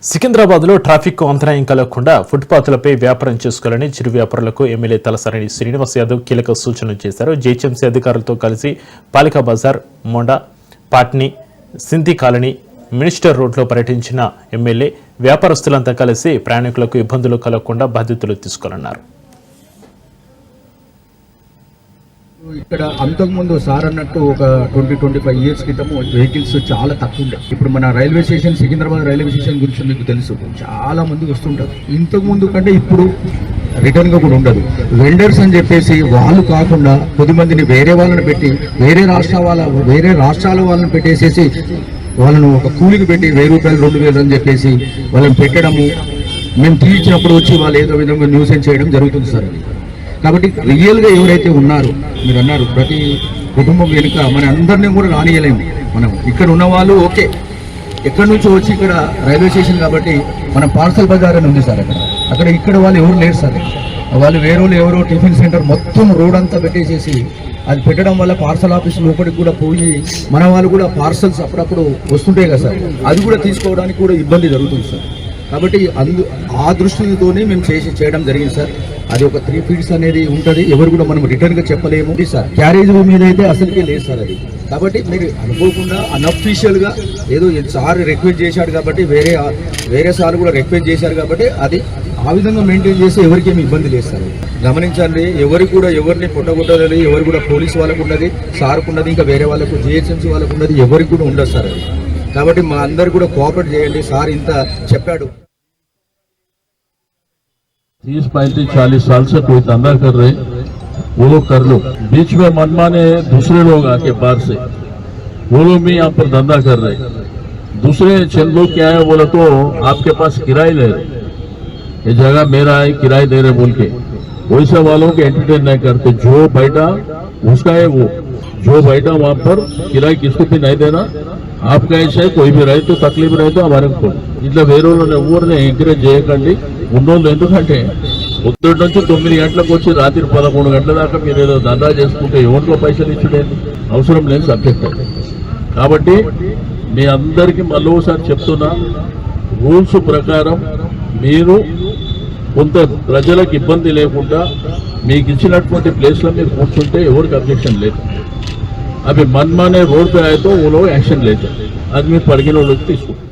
సికింద్రాబాద్లో ట్రాఫిక్ అంతరాయం కలగకుండా ఫుట్పాత్లపై వ్యాపారం చేసుకోవాలని చిరు వ్యాపారులకు ఎమ్మెల్యే తలసాని శ్రీనివాస్ యాదవ్ కీలక సూచనలు చేశారు. జీహెచ్ఎంసీ అధికారులతో కలిసి పాలికా బజార్, మొండా, పాట్నీ, సింధీ కాలనీ, మినిస్టర్ రోడ్లో పర్యటించిన ఎమ్మెల్యే వ్యాపారస్తులంతా కలిసి ప్రయాణికులకు ఇబ్బందులు కలగకుండా బాధ్యతలు తీసుకోవాలన్నారు. ఇక్కడ అంతకుముందు సార్ అన్నట్టు ఒక 20-25 ఇయర్స్ క్రితం వెహికల్స్ చాలా తక్కువ ఉండే. ఇప్పుడు మన railway station, Secunderabad railway station గురించి మీకు తెలుసు, చాలా మంది వస్తుంటారు. ఇంతకు ముందు కంటే ఇప్పుడు రిటర్న్గా కూడా ఉండదు. వెండర్స్ అని చెప్పేసి వాళ్ళు కాకుండా కొద్దిమందిని వేరే వాళ్ళని పెట్టి వేరే రాష్ట్రాల వాళ్ళని పెట్టేసేసి వాళ్ళను ఒక కూలికి పెట్టి 1000 రూపాయలు 2000 అని చెప్పేసి వాళ్ళని పెట్టడము, మేము తీర్చినప్పుడు వచ్చి వాళ్ళు ఏదో విధంగా న్యూసెన్స్ చేయడం జరుగుతుంది సార్. కాబట్టి రియల్గా ఎవరైతే ఉన్నారో, మీరు అన్నారు ప్రతి కుటుంబం వెనుక మన అందరినీ కూడా రానియలేము. మనం ఇక్కడ ఉన్న వాళ్ళు ఓకే, ఎక్కడి నుంచో వచ్చి ఇక్కడ రైల్వే స్టేషన్ కాబట్టి మన పార్సల్ బజార్ అని ఉంది సార్. అక్కడ ఇక్కడ వాళ్ళు ఎవరు లేరు సార్. వాళ్ళు ఎవరో టిఫిన్ సెంటర్ మొత్తం రోడ్ అంతా పెట్టేసేసి అది పెట్టడం వల్ల పార్సల్ ఆఫీస్ లోపలికి కూడా పోయి మన వాళ్ళు కూడా పార్సల్స్ అప్పుడప్పుడు వస్తుంటాయి కదా సార్, అది కూడా తీసుకోవడానికి కూడా ఇబ్బంది జరుగుతుంది సార్. కాబట్టి ఆ దృష్టితోనే మేము చేయడం జరిగింది సార్. అది ఒక 3 ఫీట్స్ అనేది ఉంటుంది, ఎవరు కూడా మనం రిటర్న్గా చెప్పలేము సార్. క్యారేజ్ మీద అయితే అసలుకే లేదు సార్ అది. కాబట్టి మీరు అనుకోకుండా అన్అఫీషియల్గా ఏదో సార్ రిక్వెస్ట్ చేశాడు కాబట్టి వేరే సార్ కూడా రిక్వెస్ట్ చేశారు కాబట్టి అది ఆ విధంగా మెయింటైన్ చేస్తే ఎవరికేమి ఇబ్బంది లేదు సార్. గమనించండి, ఎవరిని పొట్టగొట్టలేదు, ఎవరు కూడా పోలీసు వాళ్ళకు ఉన్నది, సార్కు ఉన్నది, ఇంకా వేరే వాళ్ళకు జిహెచ్ఎంసీ వాళ్ళకు ఉన్నది, ఎవరికి కూడా ఉండదు సార్ అది. కాబట్టి మా అందరు కూడా కోఆపరేట్ చేయండి. సార్ ఇంత చెప్పాడు. 30-35-40 साल से कोई धंधा कर रहे, वो लोग कर लो. बीच में मनमाने दूसरे लोग आके बाहर से, वो लोग भी यहाँ पर धंधा कर रहे. दूसरे चंद लोग क्या है बोला तो आपके पास किराए ले रहे, ये जगह मेरा है किराए दे रहे बोल के, वैसे वालों के एंटरटेन नहीं करते. जो बैठा उसका है, वो जो बैठा वहां पर किराए किसको भी नहीं देना. आपका ऐसा कोई भी रहे तो तकलीफ रहे तो हमारे को ఇట్లా వేరే వాళ్ళని ఎవరిని ఎంకరేజ్ చేయకండి. ఉన్నోళ్ళు ఎందుకంటే పొద్దుటి నుంచి 9 గంటలకు వచ్చి రాత్రి 11 గంటల దాకా మీరు ఏదో దందా చేసుకుంటే ఎవరిలో పైసలు ఇచ్చుడే అవసరం లేని సబ్జెక్ట్. కాబట్టి మీ అందరికీ మళ్ళీ ఒకసారి చెప్తున్నా, రూల్స్ ప్రకారం మీరు కొంత ప్రజలకు ఇబ్బంది లేకుండా మీకు ఇచ్చినటువంటి ప్లేస్లో మీరు కూర్చుంటే ఎవరికి అబ్జెక్షన్ లేదు. अभी मनमाने रोड पे आए तो वो लोग एक्शन लेते, आदमी पड़ के लोग తీసుకుంటారు.